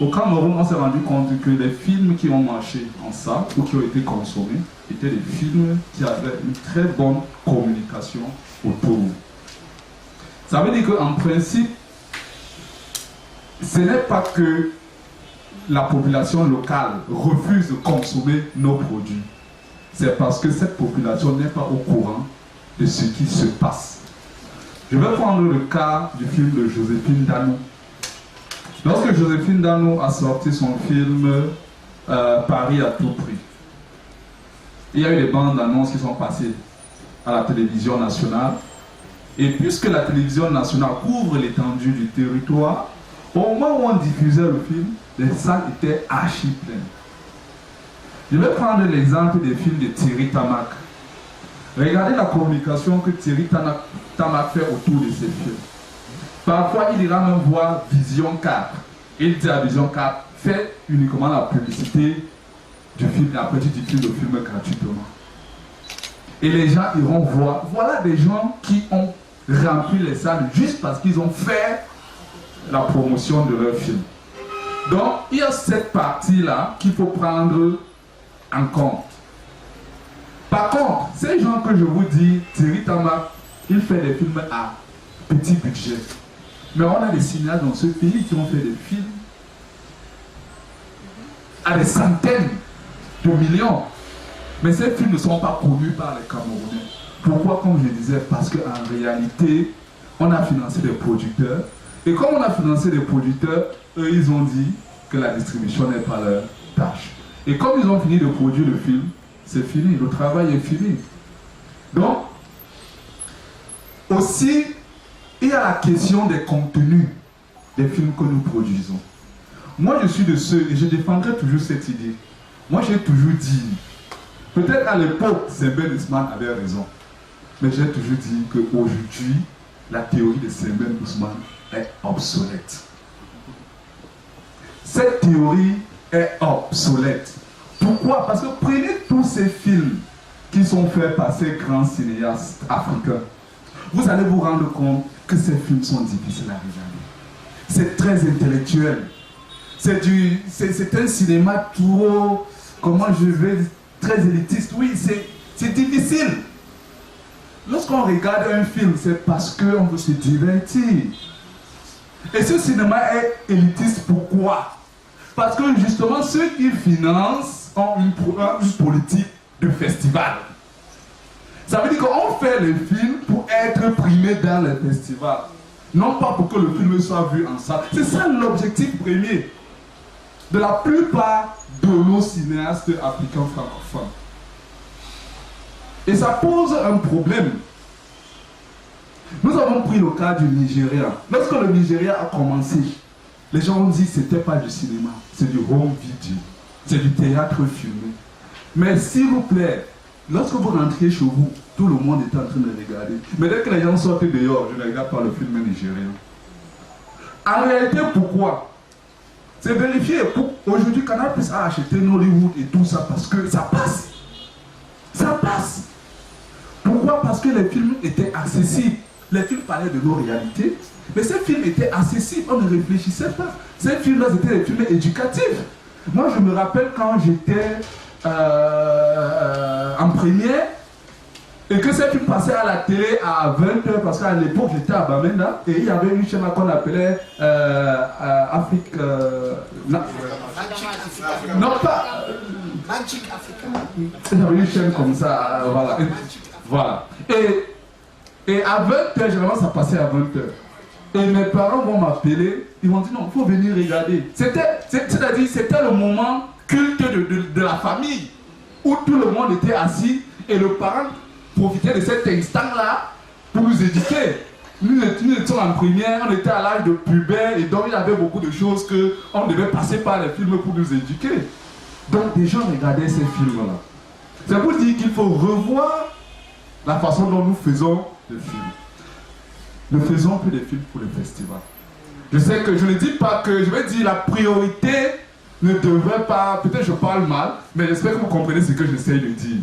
Au Cameroun, on s'est rendu compte que les films qui ont marché en salle ou qui ont été consommés étaient des films qui avaient une très bonne communication autour. Ça veut dire qu'en principe, ce n'est pas que la population locale refuse de consommer nos produits. C'est parce que cette population n'est pas au courant de ce qui se passe. Je vais prendre le cas du film de Joséphine Danou. Lorsque Joséphine Danou a sorti son film Paris à tout prix, il y a eu des bandes d'annonces qui sont passées à la télévision nationale. Et puisque la télévision nationale couvre l'étendue du territoire, au moment où on diffusait le film, les salles étaient archi pleines. Je vais prendre l'exemple des films de Thierry Tamac. Regardez la communication que Thierry Tamac fait autour de ces films. Parfois, il ira même voir Vision 4. Il dit à Vision 4, fais uniquement la publicité du film et après tu diffuses le film gratuitement. Et les gens iront voir. Voilà des gens qui ont rempli les salles juste parce qu'ils ont fait la promotion de leur film. Donc, il y a cette partie-là qu'il faut prendre en compte. Par contre, ces gens que je vous dis, Thierry Tamac, il fait des films à petit budget. Mais on a des cinéastes dans ce pays qui ont fait des films à des centaines de millions. Mais ces films ne sont pas connus par les Camerounais. Pourquoi? Comme je disais, parce qu'en réalité, on a financé des producteurs. Et comme on a financé des producteurs, eux, ils ont dit que la distribution n'est pas leur tâche. Et comme ils ont fini de produire le film, c'est fini, le travail est fini. Donc, aussi, il y a la question des contenus des films que nous produisons. Moi, je suis de ceux, et je défendrai toujours cette idée. Moi, j'ai toujours dit, peut-être à l'époque, Sembène Ousmane avait raison, mais j'ai toujours dit qu'aujourd'hui, la théorie de Sembène Ousmane est obsolète. Cette théorie est obsolète. Pourquoi? Parce que prenez tous ces films qui sont faits par ces grands cinéastes africains. Vous allez vous rendre compte que ces films sont difficiles à regarder. C'est très intellectuel. C'est un cinéma trop, comment je vais, très élitiste. Oui, c'est difficile. Lorsqu'on regarde un film, c'est parce qu'on veut se divertir. Et ce cinéma est élitiste, pourquoi? Parce que justement, ceux qui financent ont une politique de festival. Ça veut dire qu'on fait les films pour être primés dans les festivals. Non pas pour que le film soit vu en salle. C'est ça l'objectif premier de la plupart de nos cinéastes africains francophones. Et ça pose un problème. Nous avons pris le cas du Nigeria. Lorsque le Nigeria a commencé, les gens ont dit que ce n'était pas du cinéma, c'est du home video, c'est du théâtre filmé. Mais s'il vous plaît, lorsque vous rentrez chez vous, tout le monde est en train de regarder. Mais dès que les gens sortent dehors, je ne regarde pas le film nigérien. En réalité, pourquoi? C'est vérifié. Aujourd'hui, Canal+ a acheté Nollywood et tout ça parce que ça passe. Ça passe. Pourquoi? Parce que les films étaient accessibles. Les films parlaient de nos réalités, mais ces films étaient accessibles, on ne réfléchissait pas. Ces films-là, c'était des films éducatifs. Moi, je me rappelle quand j'étais en première, et que ces films passaient à la télé à 20h, parce qu'à l'époque, j'étais à Bamenda, et il y avait une chaîne qu'on appelait Afrique... non, pas... Magic Africa. Il y avait une chaîne comme ça, voilà. Voilà. Et à 20h, généralement, ça passait à 20h. Et mes parents vont m'appeler, ils m'ont dit non, il faut venir regarder. C'est-à-dire, c'était le moment culte de la famille, où tout le monde était assis, et le parent profitait de cet instant-là pour nous éduquer. Nous étions en première, on était à l'âge de pubère, et donc il y avait beaucoup de choses qu'on devait passer par les films pour nous éduquer. Donc des gens regardaient ces films-là. C'est pour dire qu'il faut revoir la façon dont nous faisons des films. Ne faisons plus des films pour le festival. Je sais que je ne dis pas que, je vais dire la priorité ne devrait pas, peut-être je parle mal, mais j'espère que vous comprenez ce que j'essaie de dire.